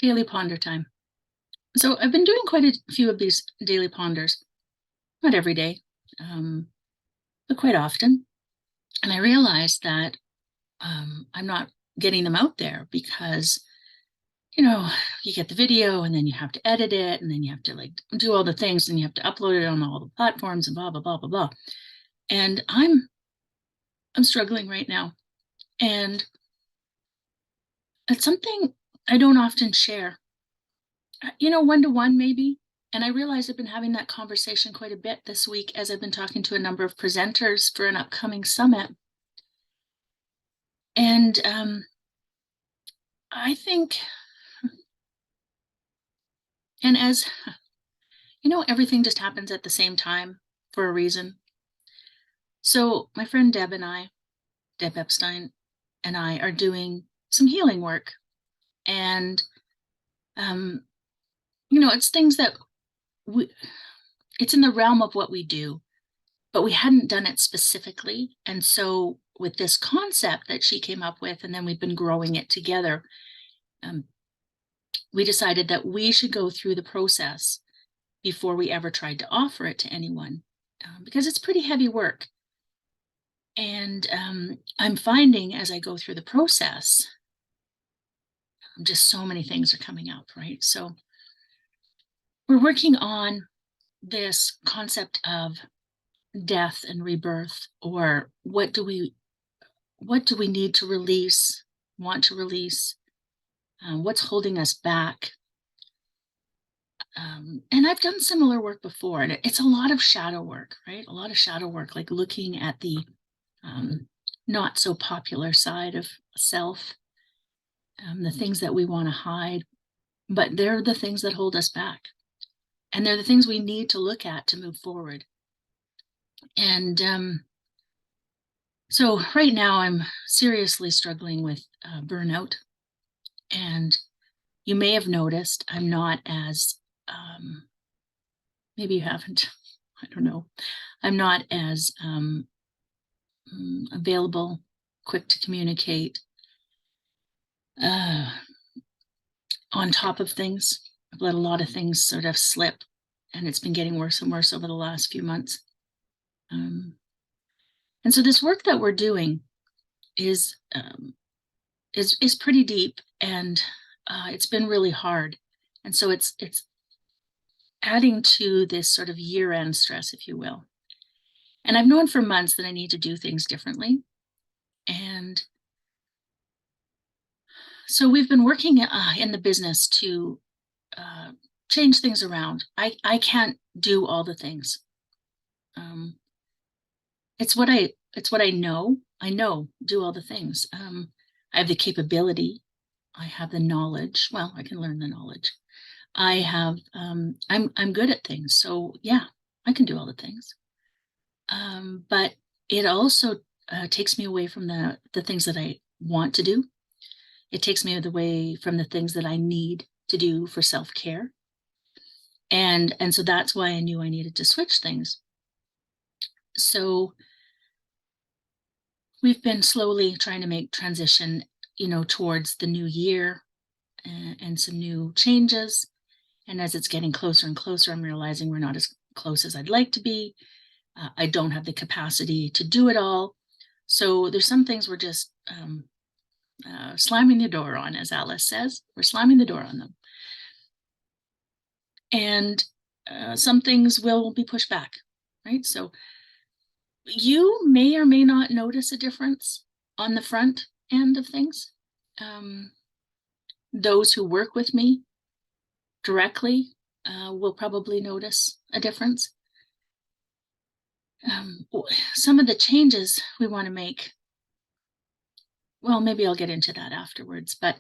Daily ponder time. So I've been doing quite a few of these daily ponders, not every day, um, but quite often. And I realized that I'm not getting them out there because, you know, you get the video and then you have to edit it and then you have to like do all the things and you have to upload it on all the platforms and blah, blah, blah, blah, blah. And I'm struggling right now. And it's something I don't often share, one to one maybe. And I realize I've been having that conversation quite a bit this week as I've been talking to a number of presenters for an upcoming summit. And I think, and as everything just happens at the same time for a reason. So my friend Deb Epstein, and I are doing some healing work. And, it's things that it's in the realm of what we do, but we hadn't done it specifically. And so with this concept that she came up with, and then we've been growing it together, we decided that we should go through the process before we ever tried to offer it to anyone, because it's pretty heavy work. And I'm finding as I go through the process, just so many things are coming up, right? So we're working on this concept of death and rebirth, or what do we need to release, want to release, what's holding us back. And I've done similar work before, and it's a lot of shadow work, right? A lot of shadow work, like looking at the not so popular side of self, the things that we want to hide, but they're the things that hold us back. And they're the things we need to look at to move forward. And so right now I'm seriously struggling with burnout. And you may have noticed I'm not as, maybe you haven't, I don't know. I'm not as available, quick to communicate, on top of things. I've let a lot of things sort of slip, and it's been getting worse and worse over the last few months. And so this work that we're doing is pretty deep, and it's been really hard. And so it's adding to this sort of year-end stress, if you will. And I've known for months that I need to do things differently. And so we've been working in the business to change things around. I can't do all the things. It's what I know. I know do all the things. I have the capability. I have the knowledge. Well, I can learn the knowledge. I have. I'm good at things. So yeah, I can do all the things. But it also takes me away from the things that I want to do. It takes me away from the things that I need to do for self-care. And so that's why I knew I needed to switch things. So we've been slowly trying to make transition, towards the new year, and some new changes. And as it's getting closer and closer, I'm realizing we're not as close as I'd like to be. I don't have the capacity to do it all. So there's some things we're just slamming the door on, as Alice says. We're slamming the door on them. And some things will be pushed back, right? So you may or may not notice a difference on the front end of things. Those who work with me directly will probably notice a difference. Some of the changes we want to make, well, maybe I'll get into that afterwards. But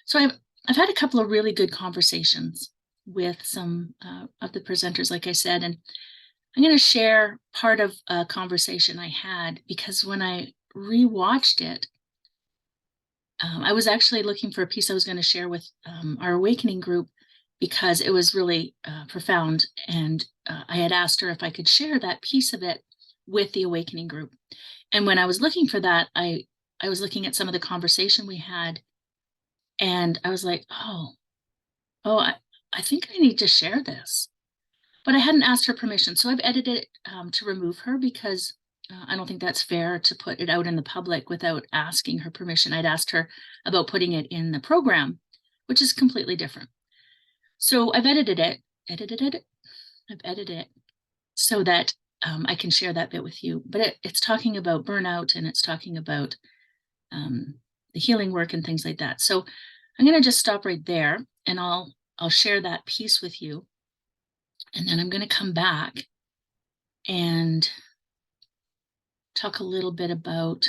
so I've had a couple of really good conversations with some of the presenters, like I said, and I'm going to share part of a conversation I had, because when I rewatched it, I was actually looking for a piece I was going to share with our awakening group, because it was really profound. And I had asked her if I could share that piece of it with the awakening group. And when I was looking for that, I was looking at some of the conversation we had, and I was like, oh, oh, I think I need to share this. But I hadn't asked her permission. So I've edited it to remove her because I don't think that's fair to put it out in the public without asking her permission. I'd asked her about putting it in the program, which is completely different. So I've edited it. I've edited it so that I can share that bit with you. But it's talking about burnout and it's talking about the healing work and things like that. So I'm going to just stop right there and I'll share that piece with you. And then I'm going to come back and talk a little bit about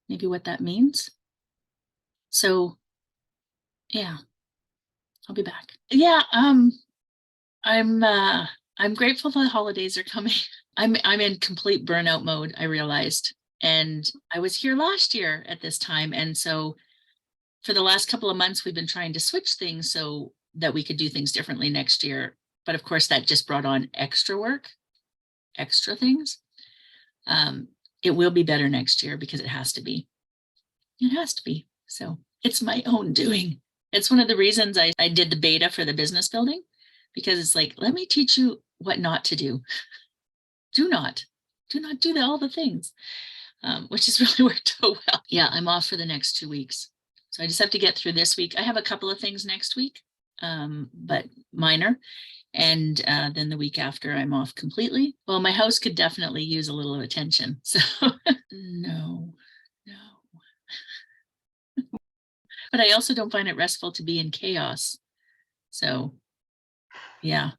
maybe what that means. So yeah, I'll be back. Yeah, I'm grateful the holidays are coming. I'm in complete burnout mode, I realized. And I was here last year at this time. And so for the last couple of months, we've been trying to switch things so that we could do things differently next year. But of course, that just brought on extra work, extra things. It will be better next year because it has to be. It has to be. So it's my own doing. It's one of the reasons I did the beta for the business building, because it's like, let me teach you what not to do. Do not do all the things, which has really worked out well. Yeah, I'm off for the next 2 weeks. So I just have to get through this week. I have a couple of things next week, but minor. And then the week after, I'm off completely. Well, my house could definitely use a little attention. So no. But I also don't find it restful to be in chaos. So yeah,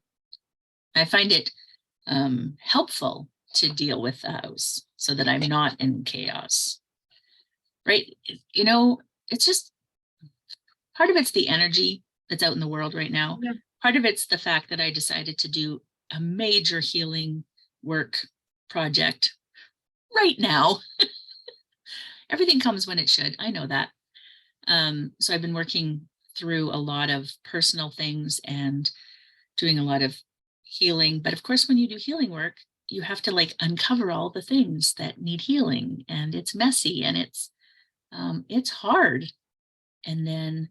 I find it helpful to deal with the house so that I'm not in chaos. Right? You know, it's just part of it's the energy that's out in the world right now. Yeah. Part of it's the fact that I decided to do a major healing work project right now. Everything comes when it should. I know that. So I've been working through a lot of personal things and doing a lot of healing. But of course, when you do healing work, you have to like uncover all the things that need healing, and it's messy and it's hard. And then,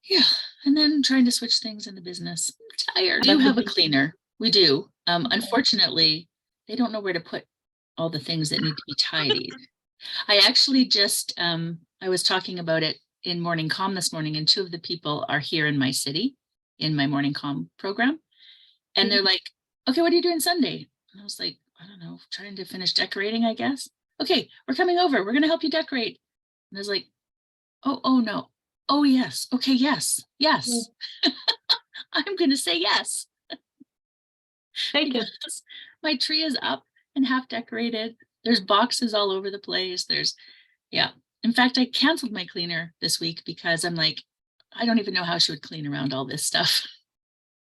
yeah, and then trying to switch things in the business. I'm tired. We do have a cleaner. We do. Unfortunately, they don't know where to put all the things that need to be tidied. I actually just, I was talking about it in Morning Calm this morning, and two of the people are here in my city in my Morning Calm program. And they're like, okay, what are you doing Sunday? And I was like, I don't know, trying to finish decorating, I guess. Okay, we're coming over. We're going to help you decorate. And I was like, oh no. Oh, yes. Okay, yes. I'm going to say yes. Thank you. My tree is up and half decorated. There's boxes all over the place. Yeah. In fact, I canceled my cleaner this week because I'm like, I don't even know how she would clean around all this stuff.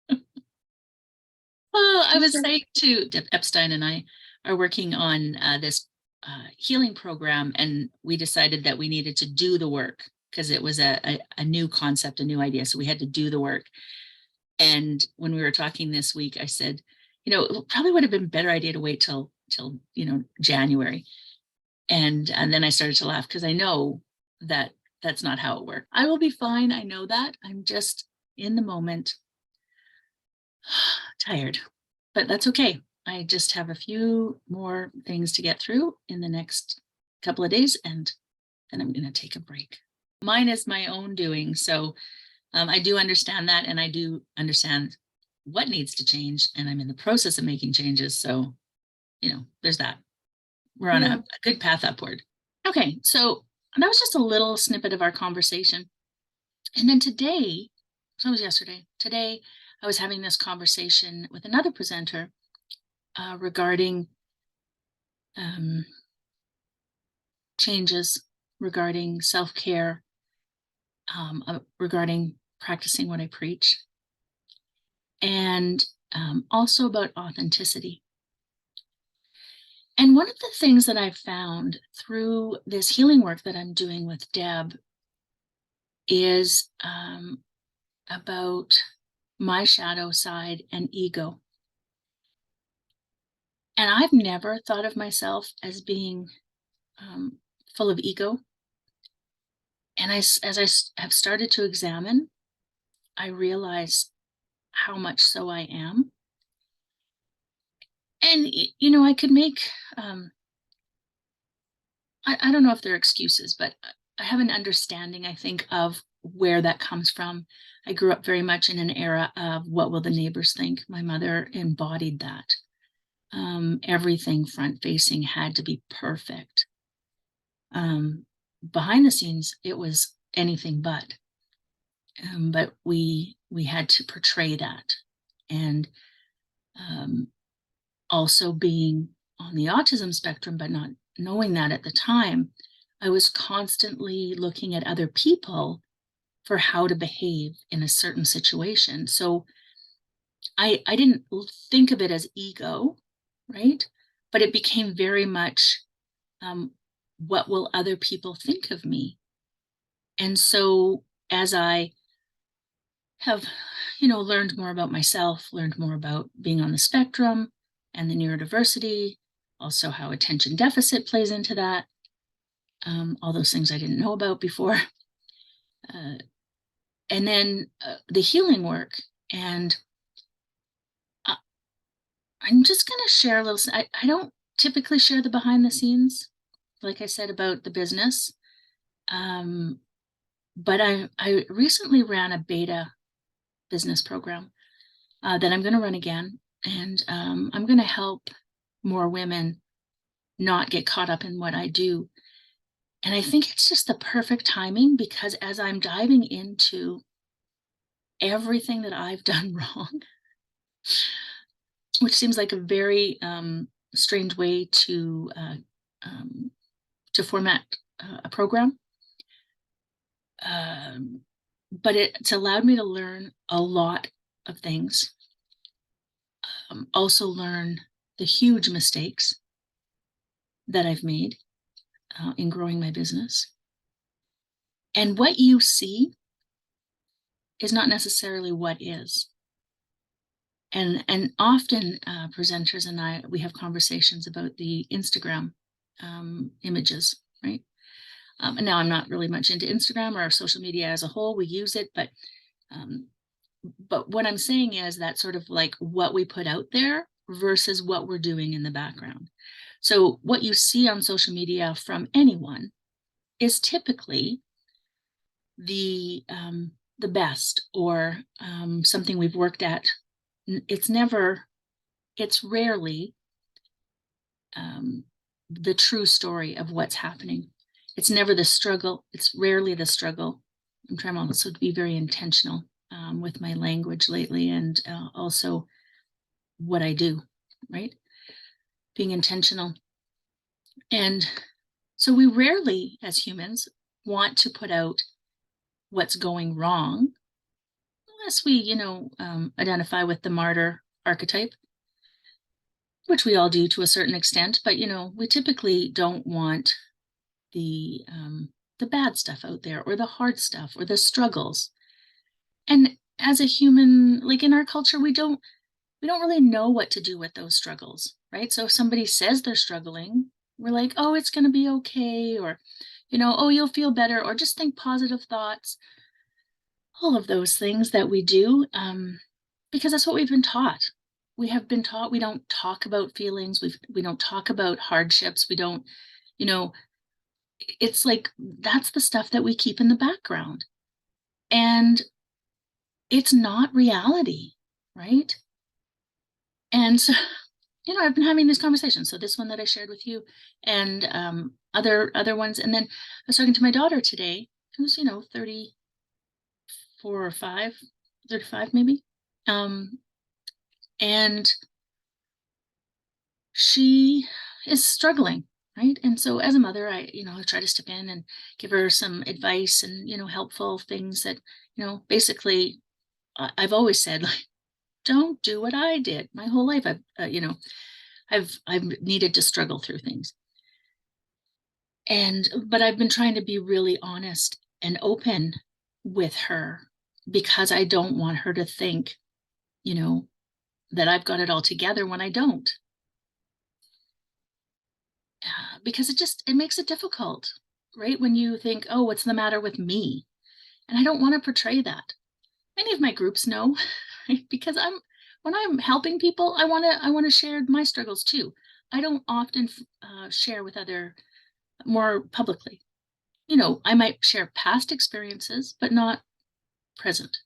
Well, I was saying too, Epstein and I are working on this healing program, and we decided that we needed to do the work because it was a new concept, a new idea. So we had to do the work. And when we were talking this week, I said, it probably would have been a better idea to wait till January. And then I started to laugh because I know that that's not how it works. I will be fine. I know that. I'm just in the moment tired, but that's okay. I just have a few more things to get through in the next couple of days, and then I'm going to take a break. Mine is my own doing. So I do understand that, and I do understand what needs to change, and I'm in the process of making changes. So, there's that. We're on a good path upward. Okay, so that was just a little snippet of our conversation. And then today, so it was yesterday, today I was having this conversation with another presenter regarding changes, regarding self-care, regarding practicing what I preach, and also about authenticity. And one of the things that I've found through this healing work that I'm doing with Deb is about my shadow side and ego. And I've never thought of myself as being full of ego. And as I have started to examine I realize how much so I am. And, I could make, I don't know if they're excuses, but I have an understanding, I think, of where that comes from. I grew up very much in an era of what will the neighbors think. My mother embodied that. Everything front facing had to be perfect. Behind the scenes, it was anything but. But we had to portray that, and um, also being on the autism spectrum, but not knowing that at the time, I was constantly looking at other people for how to behave in a certain situation. So I didn't think of it as ego, right? But it became very much, um, what will other people think of me? And so as I have, learned more about myself, learned more about being on the spectrum and the neurodiversity, also how attention deficit plays into that, all those things I didn't know about before. Uh, and then the healing work. And uh, I'm just going to share a little, I don't typically share the behind the scenes, like I said, about the business. Um, but I recently ran a beta business program that I'm going to run again. And I'm going to help more women not get caught up in what I do. And I think it's just the perfect timing, because as I'm diving into everything that I've done wrong, which seems like a very strange way um, to format a program, um, but it's allowed me to learn a lot of things. Also learn the huge mistakes that I've made in growing my business. And what you see is not necessarily what is. And often presenters and we have conversations about the Instagram images, right? And now I'm not really much into Instagram or social media as a whole. We use it, um, but what I'm saying is that sort of like what we put out there versus what we're doing in the background. So what you see on social media from anyone is typically the best, or something we've worked at. It's rarely the true story of what's happening. It's never the struggle. It's rarely the struggle. I'm trying also to be very intentional with my language lately, and also what I do, right? Being intentional. And so we rarely, as humans, want to put out what's going wrong, unless we, identify with the martyr archetype, which we all do to a certain extent. But, we typically don't want the bad stuff out there, or the hard stuff, or the struggles. And as a human, like in our culture, we don't really know what to do with those struggles, right? So if somebody says they're struggling, we're like, oh, it's going to be okay, or, oh, you'll feel better, or just think positive thoughts. All of those things that we do, because that's what we've been taught. We have been taught we don't talk about feelings. We don't talk about hardships. We don't, you know, it's like that's the stuff that we keep in the background. And it's not reality, right? And so, I've been having these conversations. So this one that I shared with you, and other ones. And then I was talking to my daughter today, who's 34 or 5, 35 maybe, and she is struggling, right? And so as a mother, I try to step in and give her some advice and helpful things that basically I've always said, like, don't do what I did my whole life. I've needed to struggle through things. But I've been trying to be really honest and open with her, because I don't want her to think, that I've got it all together when I don't. Because it makes it difficult, right? When you think, oh, what's the matter with me? And I don't want to portray that. many of my groups know, right? Because when I'm helping people, I want to share my struggles too. I don't often share with other more publicly. I might share past experiences, but not present.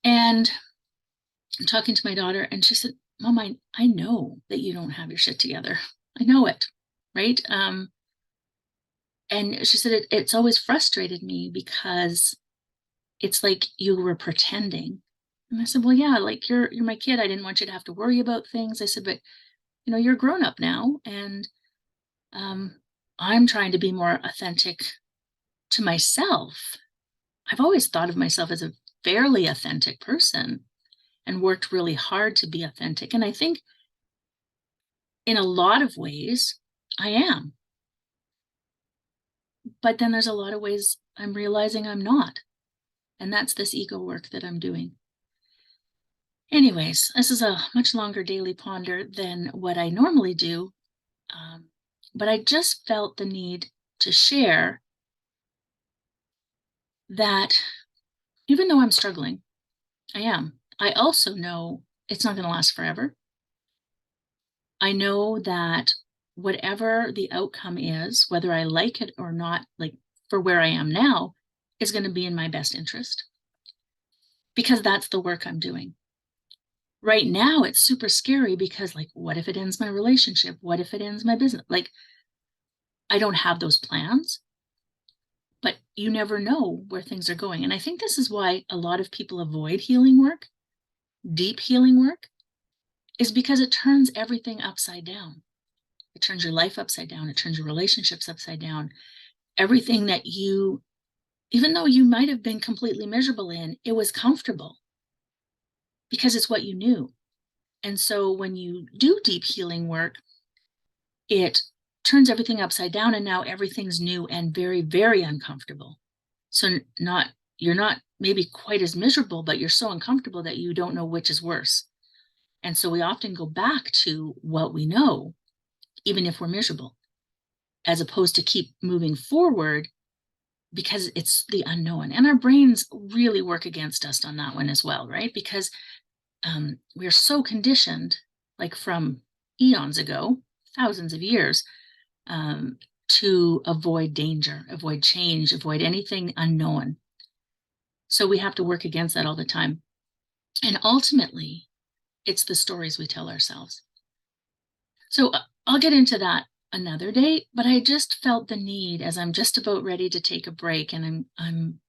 And I'm talking to my daughter, and she said, "Mom, I know that you don't have your shit together. I know it, right?" And she said it's always frustrated me because it's like you were pretending. And I said, "Well, yeah, like you're my kid. I didn't want you to have to worry about things." I said, "But you're grown up now, and um, I'm trying to be more authentic to myself. I've always thought of myself as a fairly authentic person and worked really hard to be authentic. And I think in a lot of ways, I am. But then there's a lot of ways I'm realizing I'm not. And that's this ego work that I'm doing." Anyways, this is a much longer daily ponder than what I normally do. But I just felt the need to share that even though I'm struggling, I am. I also know it's not going to last forever. I know that whatever the outcome is, whether I like it or not, like for where I am now, is going to be in my best interest because that's the work I'm doing. Right now, it's super scary because, like, what if it ends my relationship? What if it ends my business? Like, I don't have those plans, but you never know where things are going. And I think this is why a lot of people avoid healing work, deep healing work, is because it turns everything upside down. It turns your life upside down. It turns your relationships upside down. Everything that even though you might have been completely miserable in, it was comfortable because it's what you knew. And so when you do deep healing work, it turns everything upside down, and now everything's new and very, very uncomfortable. So you're not maybe quite as miserable, but you're so uncomfortable that you don't know which is worse. And so we often go back to what we know, even if we're miserable, as opposed to keep moving forward because it's the unknown. And our brains really work against us on that one as well, right? Because we're so conditioned, like from eons ago, thousands of years, to avoid danger, avoid change, avoid anything unknown. So we have to work against that all the time. And ultimately, it's the stories we tell ourselves. So I'll get into that another day, but I just felt the need as I'm just about ready to take a break, and I'm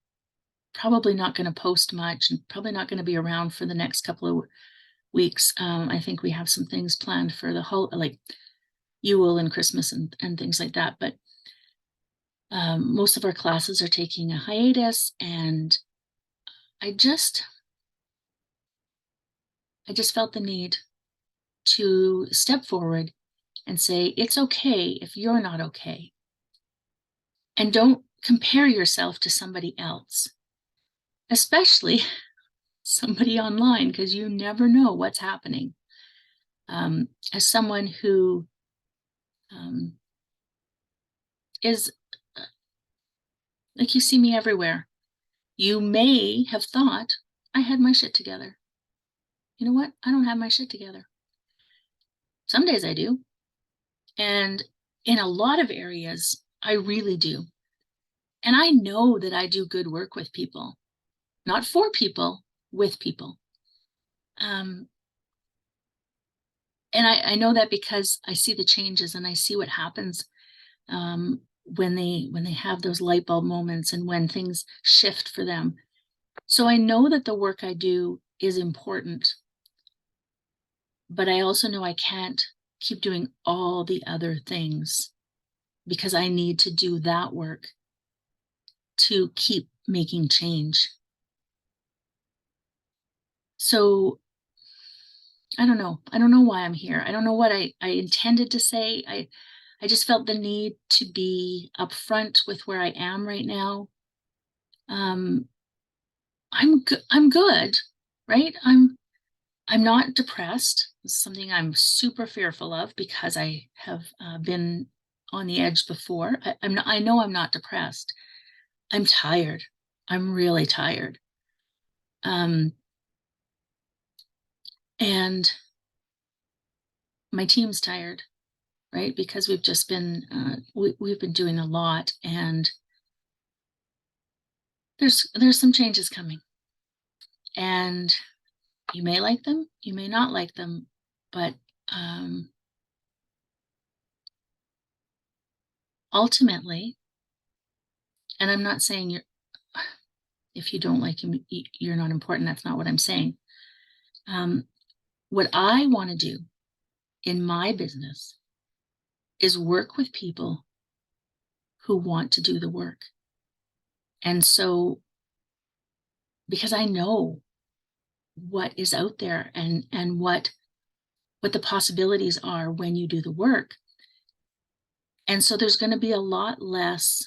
probably not going to post much and probably not going to be around for the next couple of weeks. I think we have some things planned for the whole, like Yule and Christmas and things like that. But most of our classes are taking a hiatus, and I just felt the need to step forward and say, it's okay if you're not okay. And don't compare yourself to somebody else, especially somebody online, because you never know what's happening. As someone who is like, you see me everywhere, you may have thought I had my shit together. You know what? I don't have my shit together. Some days I do. And in a lot of areas, I really do. And I know that I do good work with people, not for people, with people. And I know that because I see the changes and I see what happens when they have those light bulb moments and when things shift for them. So I know that the work I do is important, but I also know I can't keep doing all the other things because I need to do that work to keep making change. So I don't know. I don't know why I'm here. I don't know what I intended to say. I just felt the need to be upfront with where I am right now. Um, I'm good, right? I'm not depressed. It's something I'm super fearful of because I have been on the edge before. I know I'm not depressed. I'm tired. I'm really tired. And my team's tired, right? Because we've just been, we've been doing a lot, and there's some changes coming. And you may like them, you may not like them, but ultimately, and I'm not saying if you don't like him, you're not important. That's not what I'm saying. What I want to do in my business is work with people who want to do the work. And so, because I know what is out there and what the possibilities are when you do the work. And so there's going to be a lot less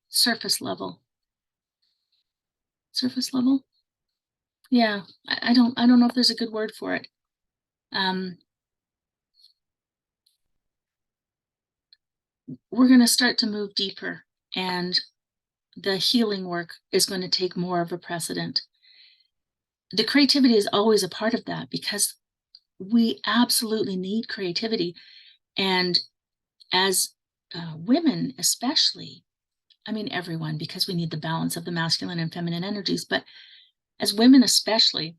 surface level. Surface level? Yeah, I don't know if there's a good word for it. We're going to start to move deeper, and the healing work is going to take more of a precedent. The creativity is always a part of that, because we absolutely need creativity. And as women, especially, I mean, everyone, because we need the balance of the masculine and feminine energies, but as women, especially,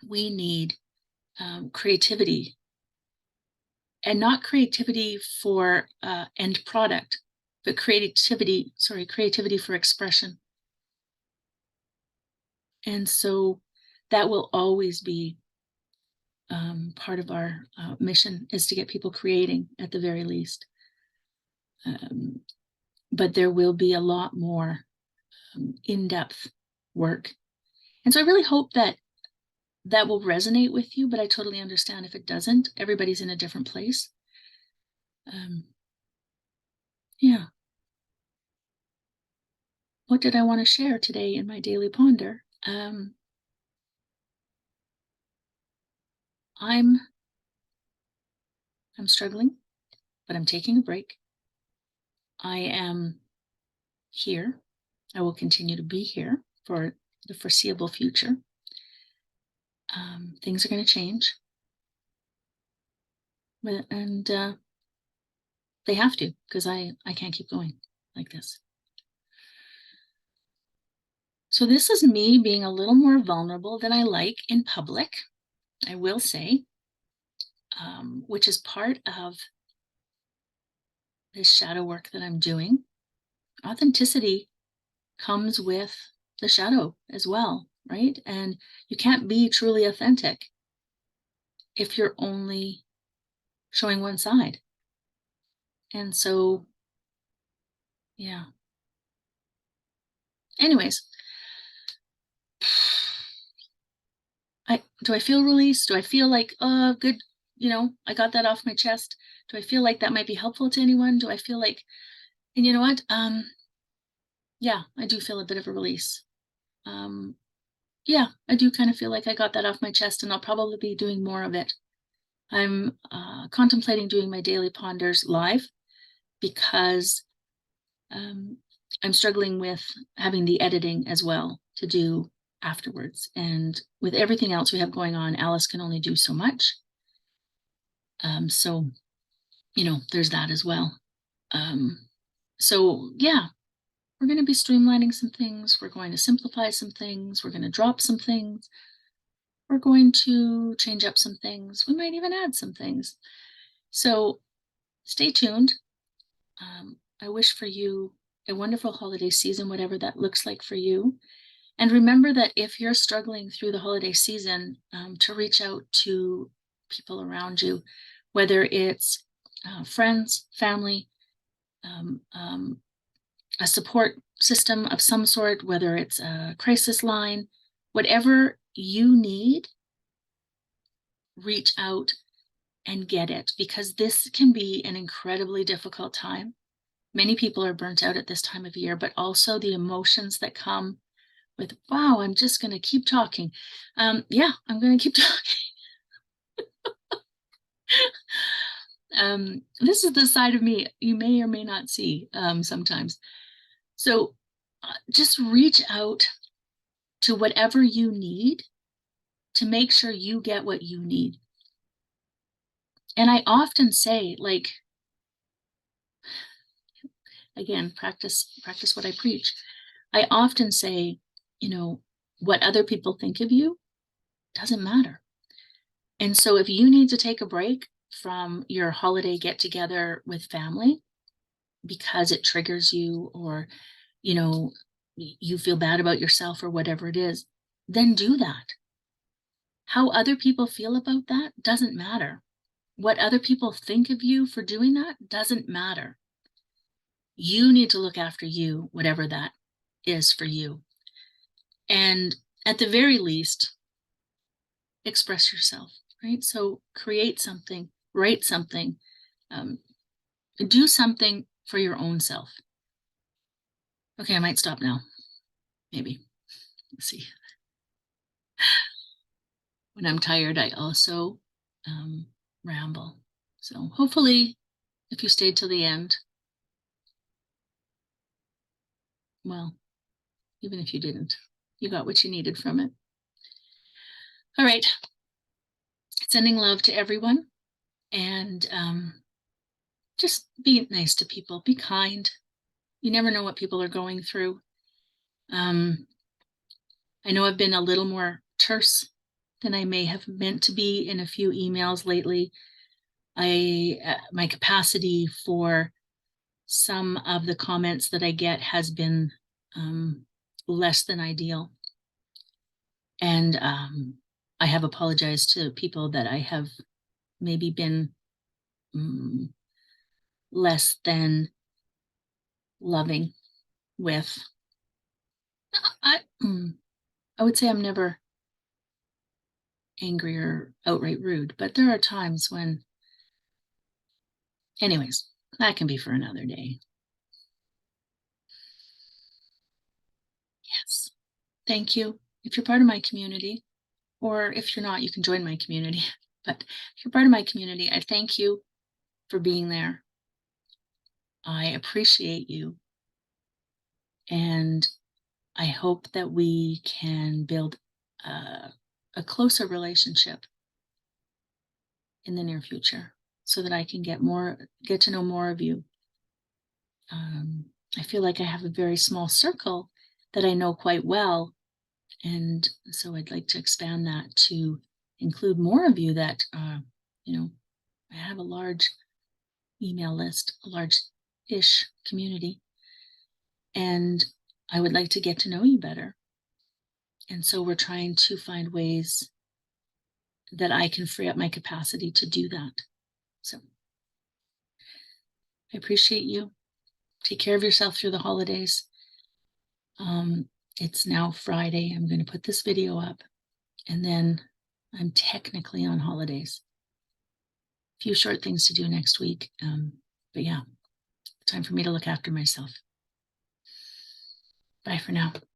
we need creativity, and not creativity for end product, but creativity for expression. And so that will always be part of our mission, is to get people creating at the very least. But there will be a lot more in-depth work. And so I really hope that will resonate with you, but I totally understand if it doesn't. Everybody's in a different place. Yeah. What did I want to share today in my daily ponder? I'm struggling, but I'm taking a break. I am here. I will continue to be here for the foreseeable future. Things are going to change, and they have to, because I can't keep going like this. So this is me being a little more vulnerable than I like in public, I will say, which is part of this shadow work that I'm doing. Authenticity comes with the shadow as well, right? And you can't be truly authentic if you're only showing one side. And so, yeah. Anyways, do I feel released? Do I feel like, oh, good, I got that off my chest? Do I feel like that might be helpful to anyone? Do I feel like, and you know what? Yeah, I do feel a bit of a release. Yeah, I do kind of feel like I got that off my chest, and I'll probably be doing more of it. I'm contemplating doing my daily ponders live, because I'm struggling with having the editing as well to do afterwards. And with everything else we have going on, Alice can only do so much. So, there's that as well. So yeah, we're going to be streamlining some things. We're going to simplify some things. We're going to drop some things. We're going to change up some things. We might even add some things. So stay tuned. I wish for you a wonderful holiday season, whatever that looks like for you. And remember that if you're struggling through the holiday season, to reach out to people around you, whether it's friends, family, a support system of some sort, whether it's a crisis line, whatever you need, reach out and get it, because this can be an incredibly difficult time. Many people are burnt out at this time of year, but also the emotions that come with, wow, I'm just going to keep talking. Yeah, I'm going to keep talking. This is the side of me you may or may not see sometimes. So just reach out to whatever you need to make sure you get what you need. And I often say, like, again, practice what I preach. I often say, what other people think of you doesn't matter. And so if you need to take a break from your holiday get together with family because it triggers you, or, you know, you feel bad about yourself or whatever it is, then do that. How other people feel about that doesn't matter. What other people think of you for doing that doesn't matter. You need to look after you, whatever that is for you. And at the very least, express yourself, right? So create something, write something, um, do something for your own self. Okay, I might stop now. Maybe. Let's see. When I'm tired, I also ramble. So hopefully, if you stayed till the end, well, even if you didn't, you got what you needed from it. All right. Sending love to everyone, and just be nice to people. Be kind. You never know what people are going through. I know I've been a little more terse than I may have meant to be in a few emails lately. My capacity for some of the comments that I get has been less than ideal. And I have apologized to people that I have maybe been less than loving with. I, I would say I'm never angry or outright rude, but there are times when, anyways, that can be for another day. Yes. Thank you. If you're part of my community, or if you're not, you can join my community. But if you're part of my community, I thank you for being there. I appreciate you. And I hope that we can build a closer relationship in the near future so that I can get to know more of you. I feel like I have a very small circle that I know quite well. And so I'd like to expand that to include more of you that, I have a large email list, a large-ish community. And I would like to get to know you better. And so we're trying to find ways that I can free up my capacity to do that. So I appreciate you. Take care of yourself through the holidays. It's now Friday. I'm going to put this video up, and then I'm technically on holidays. A few short things to do next week. But yeah, time for me to look after myself. Bye for now.